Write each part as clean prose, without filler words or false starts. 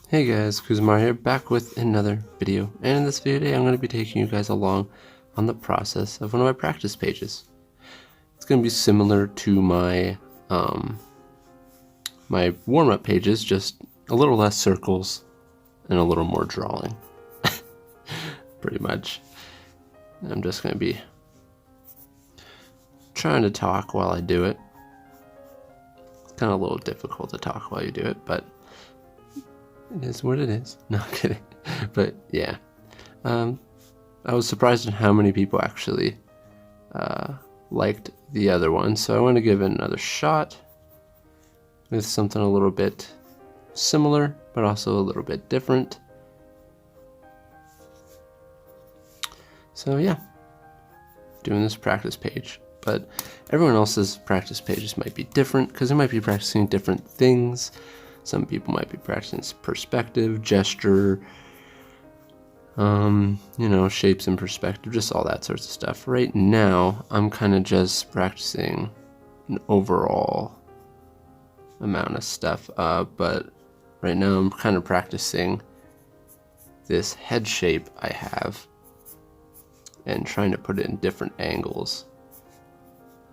Hey guys, KUZO here, back with another video, and in this video today I'm going to be taking you guys along on the process of one of my practice pages. It's going to be similar to my my warm-up pages, just a little less circles and a little more drawing, pretty much. I'm just going to be trying to talk while I do it. It's kind of a little difficult to talk while you do it, but it is what it is. No, I'm kidding. But yeah, I was surprised at how many people actually liked the other one, so I want to give it another shot with something a little bit similar, but also a little bit different. So yeah, doing this practice page. But everyone else's practice pages might be different because they might be practicing different things. Some people might be practicing perspective, gesture, shapes and perspective, just all that sorts of stuff. Right now, I'm kind of just practicing an overall amount of stuff, but right now I'm kind of practicing this head shape I have and trying to put it in different angles.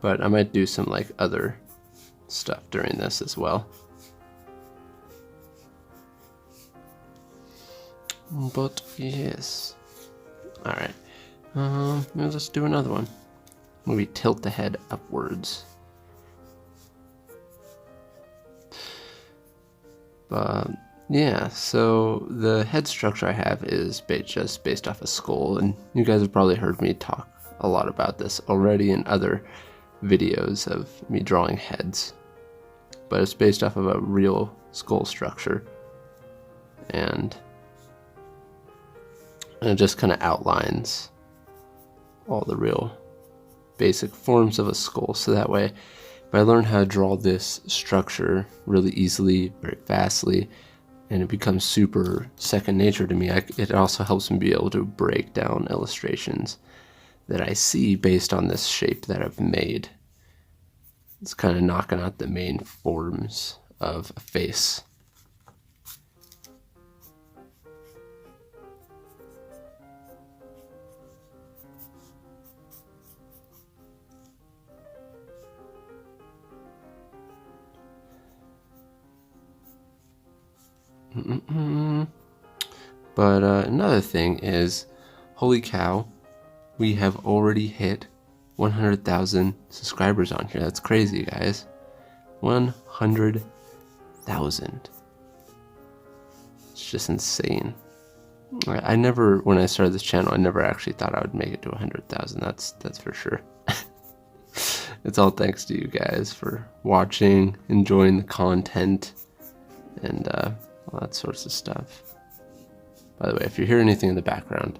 But I might do some like other stuff during this as well. But yes, all right. Let's do another one. Maybe tilt the head upwards. But yeah, so the head structure I have is just based off a skull, and you guys have probably heard me talk a lot about this already in other videos of me drawing heads. But it's based off of a real skull structure, and it just kind of outlines all the real basic forms of a skull. So that way, if I learn how to draw this structure really easily, very fastly, and it becomes super second nature to me, it also helps me be able to break down illustrations that I see based on this shape that I've made. It's kind of knocking out the main forms of a face. But another thing is, holy cow, we have already hit 100,000 subscribers on here. That's crazy, guys. 100,000. It's just insane. I never, when I started this channel, I never actually thought I would make it to 100,000. That's for sure. It's all thanks to you guys for watching, enjoying the content, and all that sorts of stuff. By the way, if you hear anything in the background,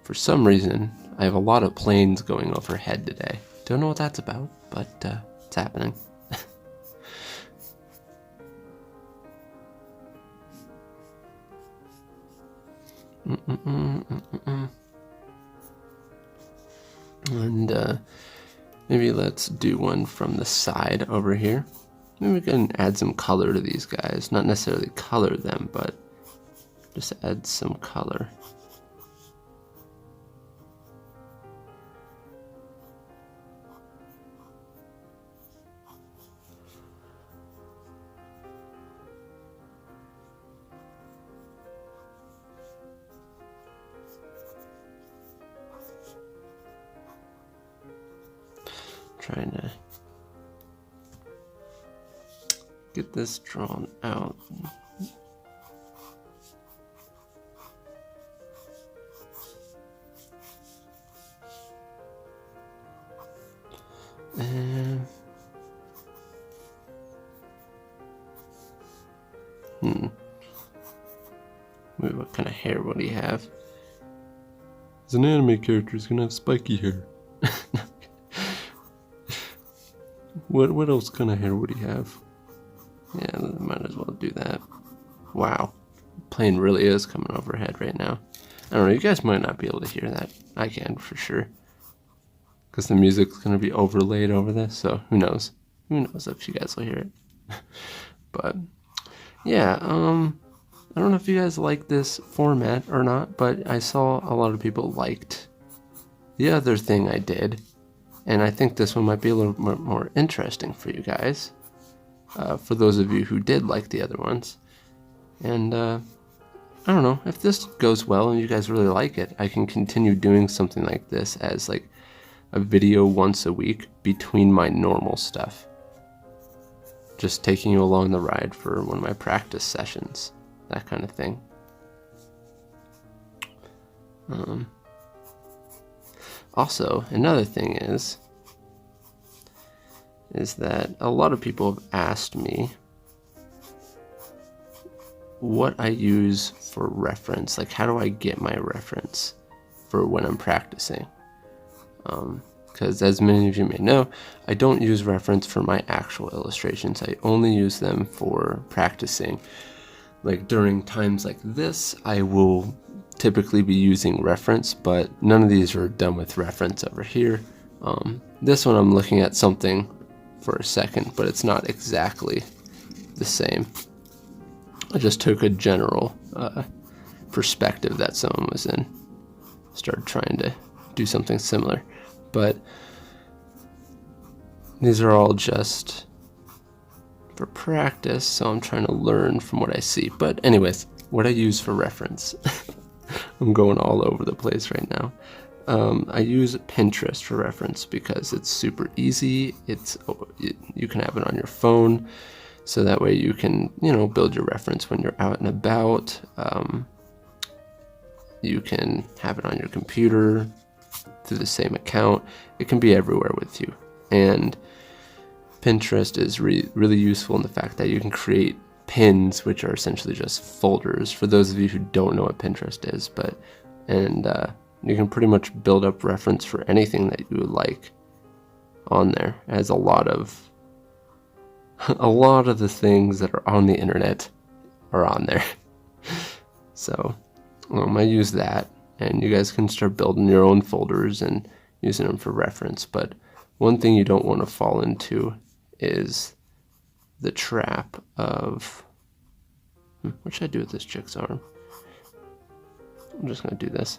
for some reason, I have a lot of planes going overhead today. Don't know what that's about, but it's happening. And maybe let's do one from the side over here. Maybe we can add some color to these guys. Not necessarily color them, but just add some color. Trying to get this drawn out. And wait, what kind of hair would he have? He's an anime character, he's gonna have spiky hair. What else kind of hair would he have? Yeah, might as well do that. Wow, the plane really is coming overhead right now. I don't know, you guys might not be able to hear that. I can for sure, because the music's gonna be overlaid over this. So who knows? Who knows if you guys will hear it? But yeah, I don't know if you guys like this format or not, but I saw a lot of people liked the other thing I did, and I think this one might be a little bit more interesting for you guys, for those of you who did like the other ones. And I don't know, if this goes well and you guys really like it, I can continue doing something like this as like a video once a week between my normal stuff. Just taking you along the ride for one of my practice sessions, that kind of thing. Also, another thing is that a lot of people have asked me what I use for reference. Like, how do I get my reference for when I'm practicing? Because as many of you may know, I don't use reference for my actual illustrations. I only use them for practicing. Like during times like this, I will typically be using reference, but none of these are done with reference over here. This one I'm looking at something for a second, but it's not exactly the same. I just took a general perspective that someone was in, started trying to do something similar. But these are all just for practice, so I'm trying to learn from what I see. But anyways, what I use for reference. I'm going all over the place right now. I use Pinterest for reference because it's super easy. You can have it on your phone, so that way you can, build your reference when you're out and about. You can have it on your computer through the same account. It can be everywhere with you. And Pinterest is really useful in the fact that you can create pins, which are essentially just folders, for those of you who don't know what Pinterest is. And you can pretty much build up reference for anything that you would like on there. It has a lot of the things that are on the internet are on there. So I use that, and you guys can start building your own folders and using them for reference. But one thing you don't want to fall into is the trap of, what should I do with this chick's arm? I'm just going to do this.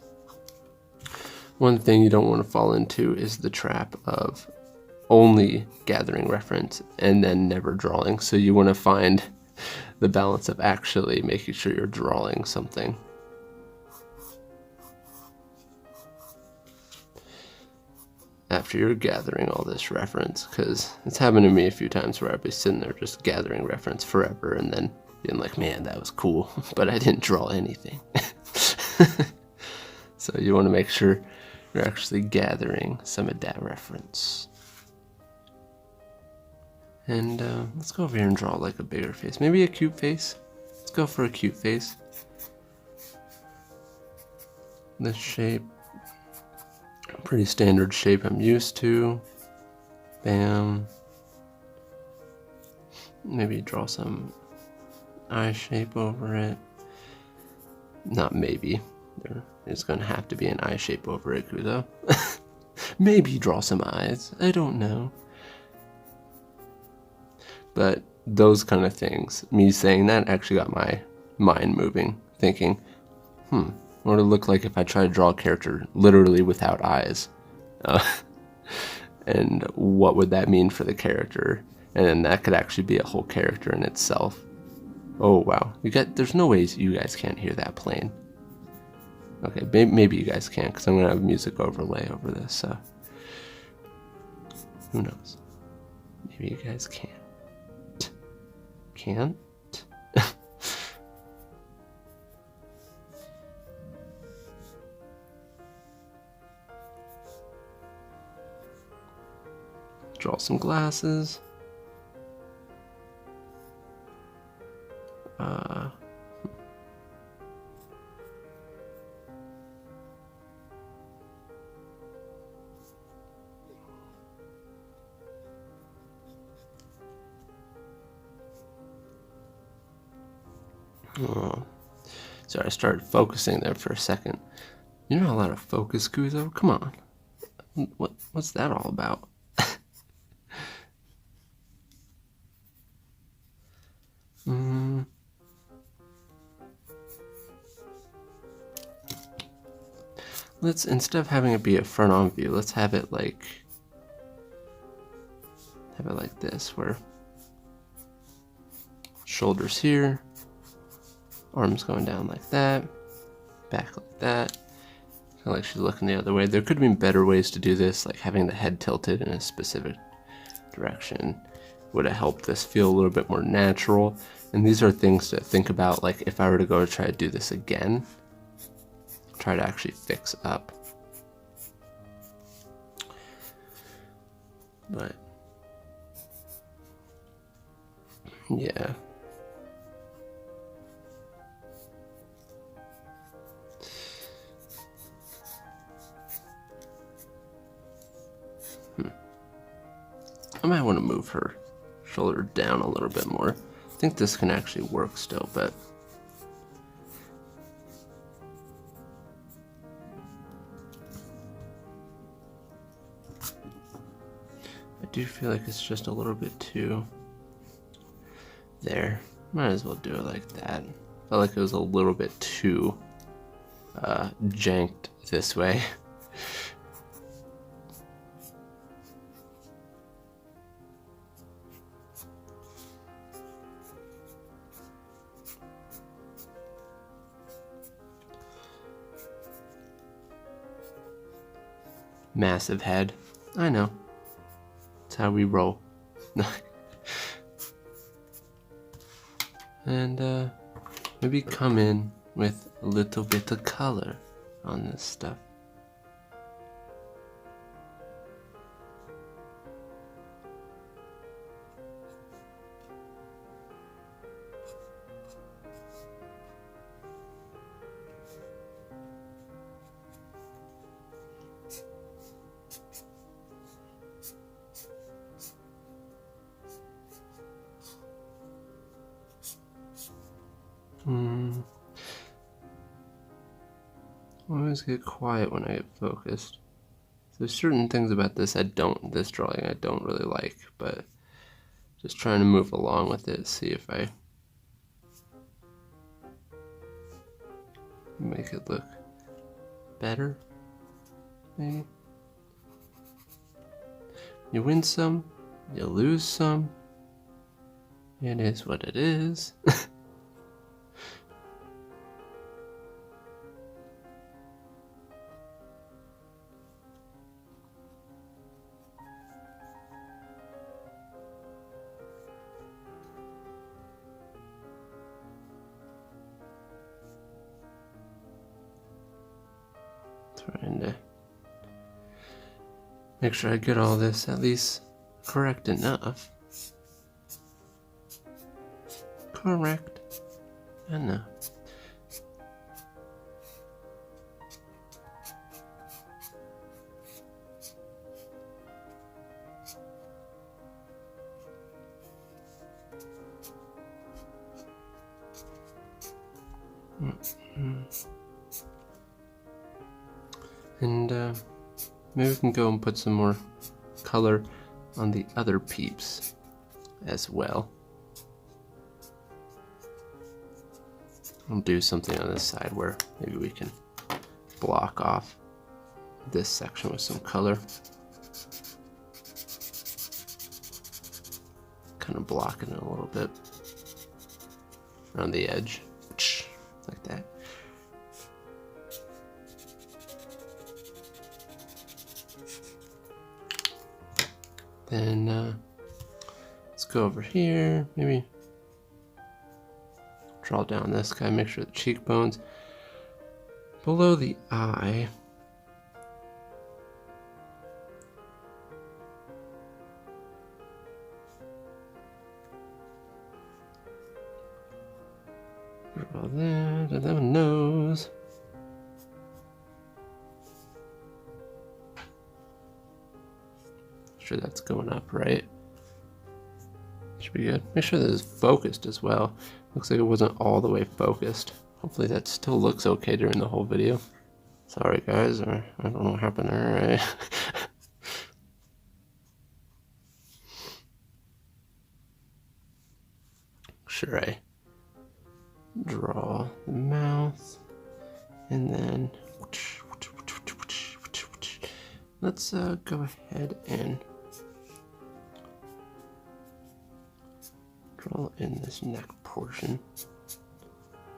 One thing you don't want to fall into is the trap of only gathering reference and then never drawing. So you want to find the balance of actually making sure you're drawing something. After you're gathering all this reference, because it's happened to me a few times where I'd be sitting there just gathering reference forever and then being like, man, that was cool, but I didn't draw anything. So you want to make sure you're actually gathering some of that reference. And let's go over here and draw like a bigger face, maybe a cute face. Let's go for a cute face. This shape, pretty standard shape I'm used to. Bam. Maybe draw some eye shape over it. Not maybe. There's going to have to be an eye shape over it, KUZO. Maybe draw some eyes. I don't know. But those kind of things, me saying that actually got my mind moving, thinking, what would it look like if I try to draw a character literally without eyes? And what would that mean for the character? And then that could actually be a whole character in itself. Oh wow, there's no ways you guys can't hear that playing. Okay, maybe you guys can, because I'm going to have music overlay over this, so who knows? Maybe you guys can't. Can't? Draw some glasses. Oh, sorry, I started focusing there for a second. You're not allowed to focus, KUZO. Come on. What's that all about? let's, instead of having it be a front on view, let's have it like this, where shoulders here, arms going down like that, back like that, kind of like she's looking the other way. There could have been better ways to do this, like having the head tilted in a specific direction would have helped this feel a little bit more natural. And these are things to think about, like if I were to go to try to do this again, try to actually fix up. But yeah. I might want to move her shoulder down a little bit more. I think this can actually work still, but I do feel like it's just a little bit too there. Might as well do it like that. Felt like it was a little bit too janked this way. Massive head. I know. That's how we roll. And maybe come in with a little bit of color on this stuff. I always get quiet when I get focused. There's certain things about this this drawing I don't really like, but just trying to move along with it, see if I make it look better, maybe. You win some, you lose some. It is what it is. Trying to make sure I get all this at least correct enough. Correct enough. And maybe we can go and put some more color on the other peeps as well. I'll do something on this side where maybe we can block off this section with some color. Kind of blocking it a little bit around the edge, like that. Then let's go over here, maybe draw down this guy, make sure the cheekbones below the eye. Draw that, and then a nose. Sure that's going up right. Should be good. Make sure that it's focused as well. Looks like it wasn't all the way focused. Hopefully that still looks okay during the whole video. Sorry guys, or I don't know what happened there, right? Sure, I draw the mouth and then let's go ahead and draw in this neck portion.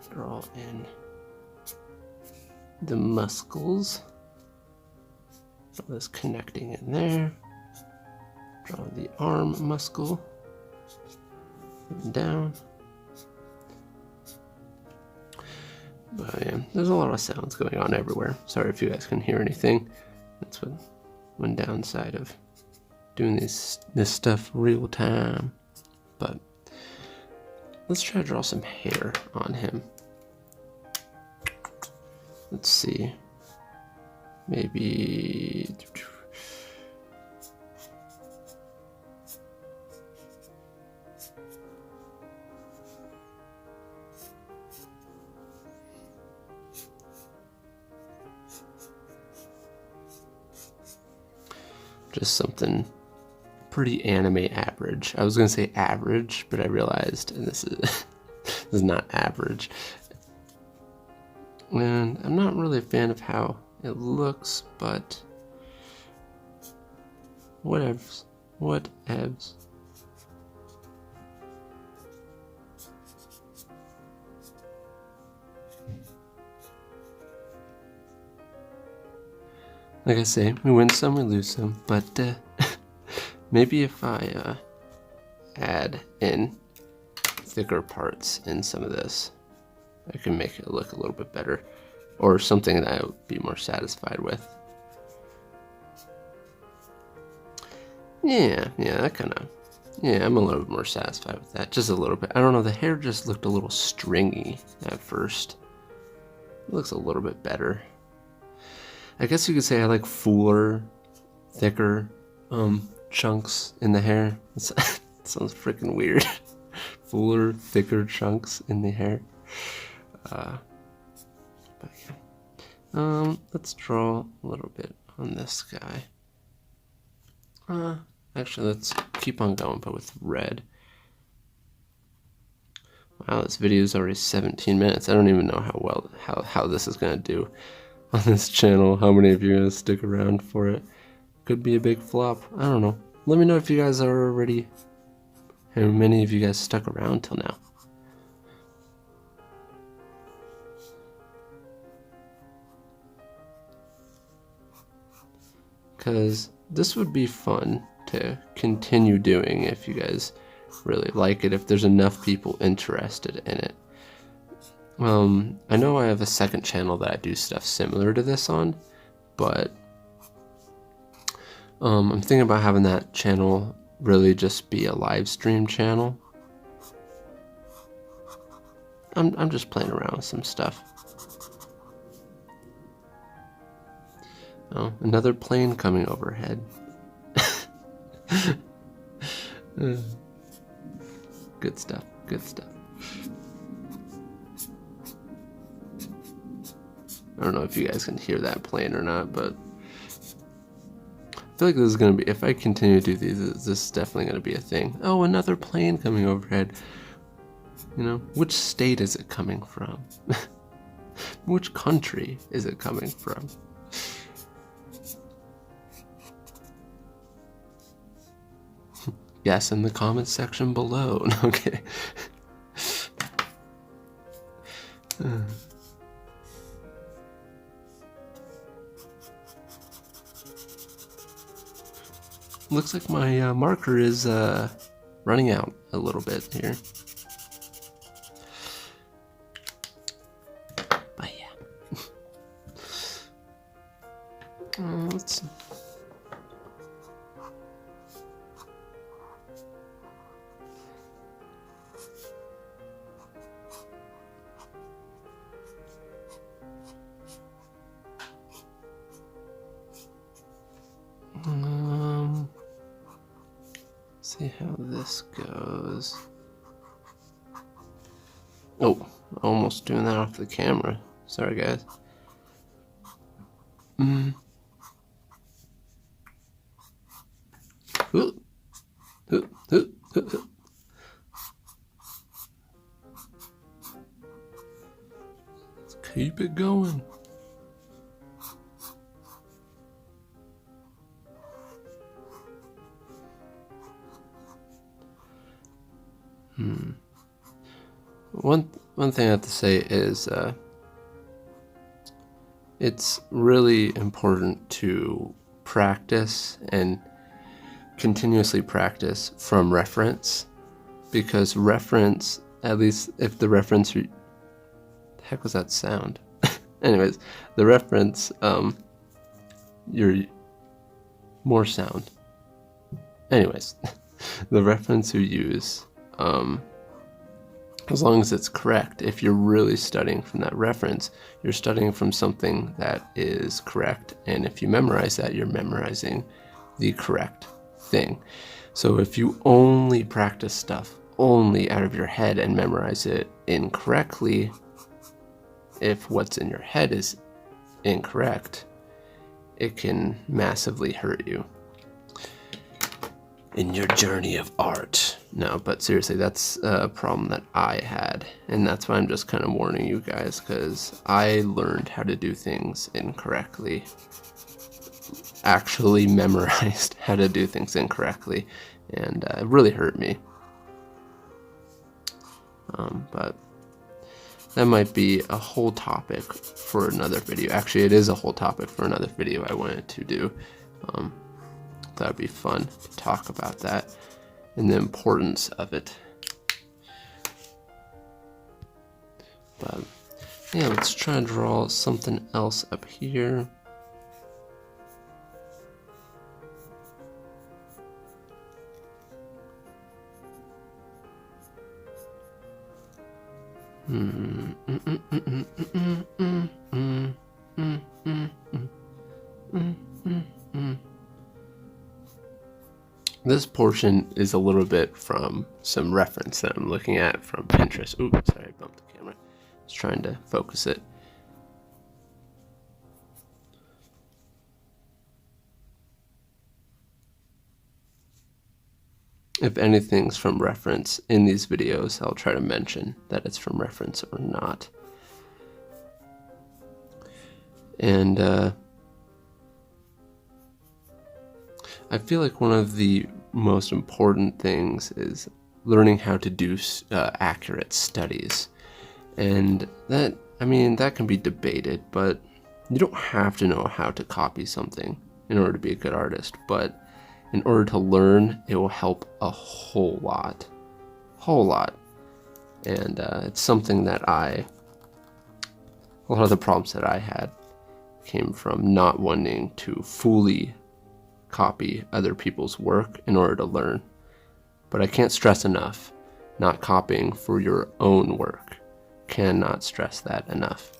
Draw in the muscles. Draw this connecting in there. Draw the arm muscle. And down. But yeah, there's a lot of sounds going on everywhere. Sorry if you guys can hear anything. That's one downside of doing this stuff real time. But let's try to draw some hair on him. Let's see. Maybe just something pretty anime average. I was gonna say average, but I realized, and this is not average. And I'm not really a fan of how it looks, but whatevs. Whatevs. Like I say, we win some, we lose some, but maybe if I add in thicker parts in some of this, I can make it look a little bit better, or something that I would be more satisfied with. Yeah, that kind of, yeah, I'm a little bit more satisfied with that, just a little bit. I don't know, the hair just looked a little stringy at first. It looks a little bit better. I guess you could say I like fuller, thicker chunks in the hair. It sounds freaking weird. Fuller, thicker chunks in the hair. But yeah. Let's draw a little bit on this guy. Actually, let's keep on going, but with red. Wow, this video is already 17 minutes. I don't even know how this is gonna do on this channel. How many of you are gonna stick around for it? Could be a big flop. I don't know. Let me know if you guys are already. How many of you guys stuck around till now? Because this would be fun to continue doing if you guys really like it, if there's enough people interested in it. I know I have a second channel that I do stuff similar to this on, but I'm thinking about having that channel really just be a live stream channel. I'm just playing around with some stuff. Oh, another plane coming overhead. Good stuff, good stuff. I don't know if you guys can hear that plane or not, but I feel like this is going to be, if I continue to do these, this is definitely going to be a thing. Oh, another plane coming overhead. You know, which state is it coming from? Which country is it coming from? Yes, in the comments section below. Okay. Looks like my marker is running out a little bit here. But yeah. Let's see. See how this goes. Oh, almost doing that off the camera. Sorry, guys. Let's keep it going. one thing I have to say is it's really important to practice and continuously practice from reference, because reference, at least if the reference, the heck was that sound? Anyways, the reference, you're more sound. Anyways, the reference you use, as long as it's correct, if you're really studying from that reference, you're studying from something that is correct. And if you memorize that, you're memorizing the correct thing. So if you only practice stuff only out of your head and memorize it incorrectly, if what's in your head is incorrect, it can massively hurt you in your journey of art. No, but seriously, that's a problem that I had, and that's why I'm just kind of warning you guys, because I learned how to do things incorrectly. Actually memorized how to do things incorrectly, and it really hurt me. But that might be a whole topic for another video. Actually, it is a whole topic for another video I wanted to do. That would be fun to talk about that and the importance of it. But yeah, let's try to draw something else up here. This portion is a little bit from some reference that I'm looking at from Pinterest. Ooh, sorry, I bumped the camera. I was trying to focus it. If anything's from reference in these videos, I'll try to mention that it's from reference or not. And I feel like one of the most important things is learning how to do accurate studies. And that, I mean, that can be debated, but you don't have to know how to copy something in order to be a good artist. But in order to learn, it will help a whole lot. And it's something that a lot of the problems that I had came from not wanting to fully copy other people's work in order to learn. But I can't stress enough, not copying for your own work. Cannot stress that enough.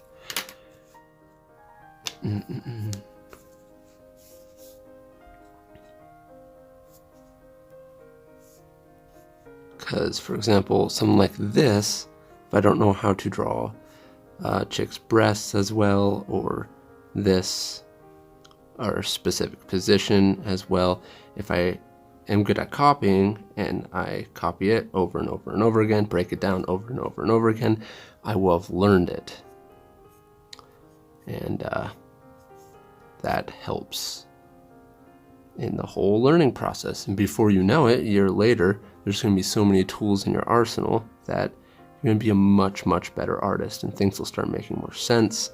Because, for example, something like this, if I don't know how to draw chick's breasts as well, or this, or a specific position as well, if I am good at copying and I copy it over and over and over again, break it down over and over and over again, I will have learned it. And that helps in the whole learning process. And before you know it, a year later, there's going to be so many tools in your arsenal that you're going to be a much, much better artist, and things will start making more sense,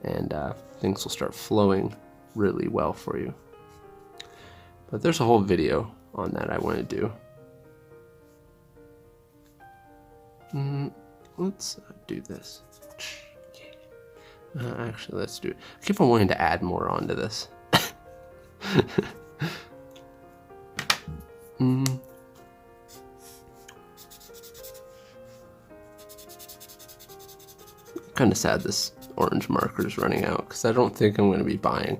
and things will start flowing really well for you. But there's a whole video on that I want to do. Let's do this. Actually, let's do it. I keep on wanting to add more onto this. Kind of sad this orange marker is running out, because I don't think I'm going to be buying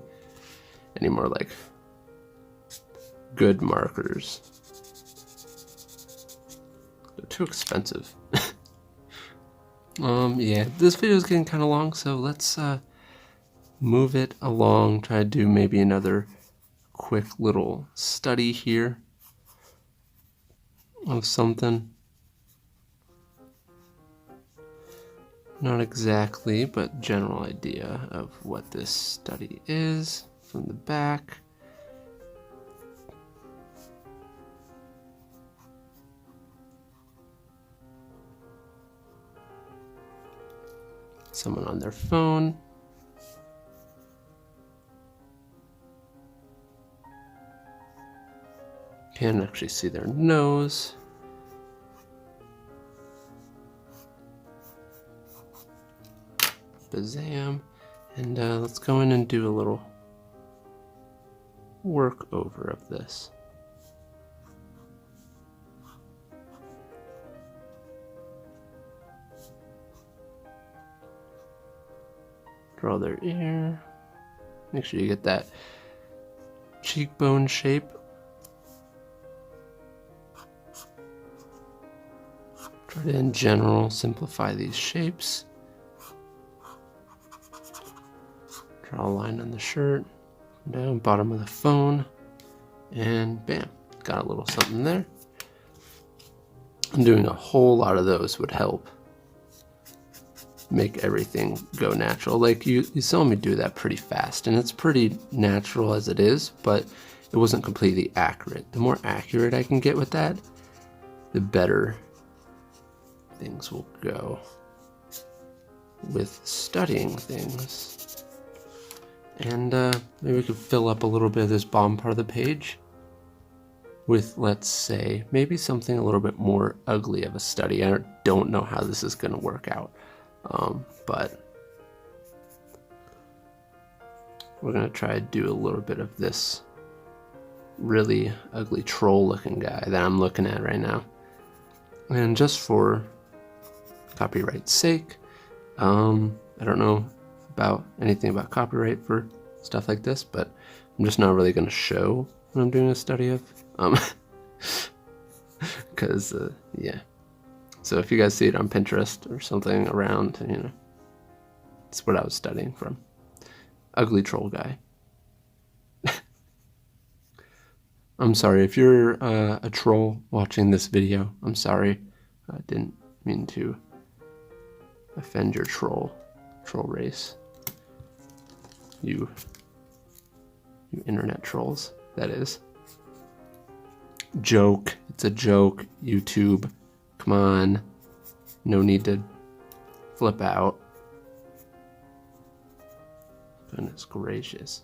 any more like good markers. They're too expensive. Yeah, this video is getting kind of long, so let's move it along. Try to do maybe another quick little study here of something. Not exactly, but general idea of what this study is from the back. someone on their phone. Can't actually see their nose. Bazam. And let's go in and do a little work over of this. Draw their ear. Make sure you get that cheekbone shape. Try to, in general, simplify these shapes. Draw a line on the shirt, down bottom of the phone, and bam, got a little something there. And doing a whole lot of those would help make everything go natural. Like you saw me do that pretty fast, and it's pretty natural as it is, but it wasn't completely accurate. The more accurate I can get with that, the better things will go with studying things. And maybe we could fill up a little bit of this bottom part of the page with, let's say, maybe something a little bit more ugly of a study. I don't know how this is going to work out, but we're going to try to do a little bit of this really ugly troll looking guy that I'm looking at right now. And just for copyright's sake, I don't know about anything about copyright for stuff like this, but I'm just not really going to show what I'm doing a study of, because yeah. So if you guys see it on Pinterest or something around, you know, it's what I was studying from. Ugly troll guy. I'm sorry if you're a troll watching this video. I'm sorry. I didn't mean to offend your troll race. You internet trolls, that is. Joke. It's a joke. YouTube. Come on. No need to flip out. Goodness gracious.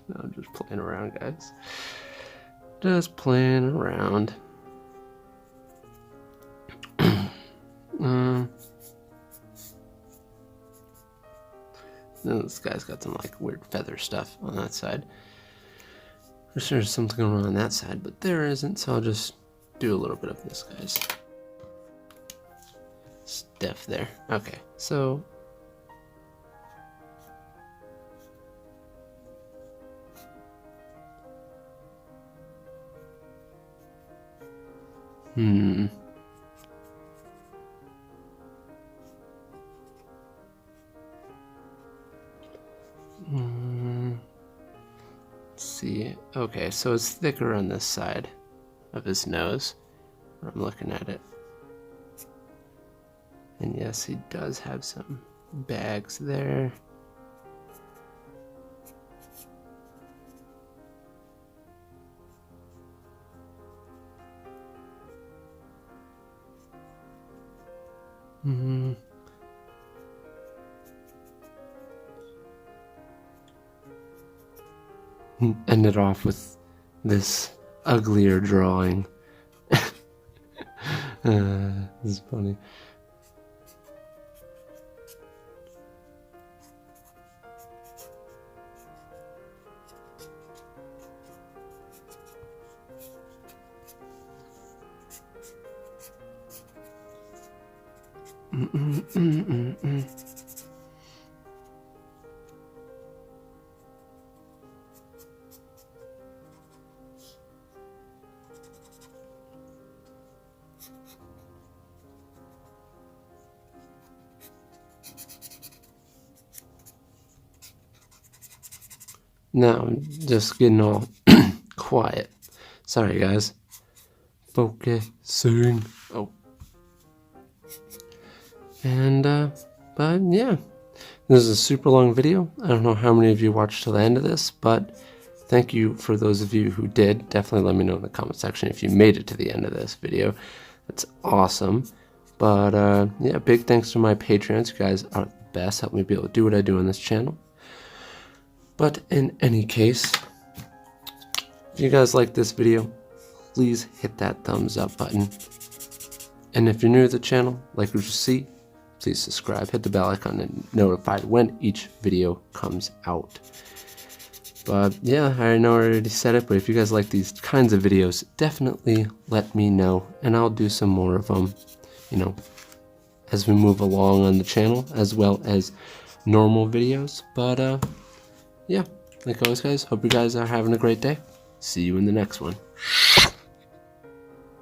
No, I'm just playing around, guys. Just playing around. This guy's got some like weird feather stuff on that side. There's something going on that side, but there isn't, so I'll just do a little bit of this guy's stuff there. Okay, so let's see. Okay, so it's thicker on this side of his nose. I'm looking at it. And yes, he does have some bags there. End it off with this uglier drawing. This is funny. Now I'm just getting all quiet. Sorry, guys. Focusing. Oh. And, but yeah. This is a super long video. I don't know how many of you watched till the end of this, but thank you for those of you who did. Definitely let me know in the comment section if you made it to the end of this video. That's awesome. But yeah, big thanks to my Patreons. You guys are the best. Help me be able to do what I do on this channel. But in any case, if you guys like this video, please hit that thumbs up button. And if you're new to the channel, like what you see, please subscribe, hit the bell icon, and notified when each video comes out. But yeah, I know I already said it, but if you guys like these kinds of videos, definitely let me know, and I'll do some more of them, you know, as we move along on the channel, as well as normal videos. But yeah, like always guys, hope you guys are having a great day. See you in the next one.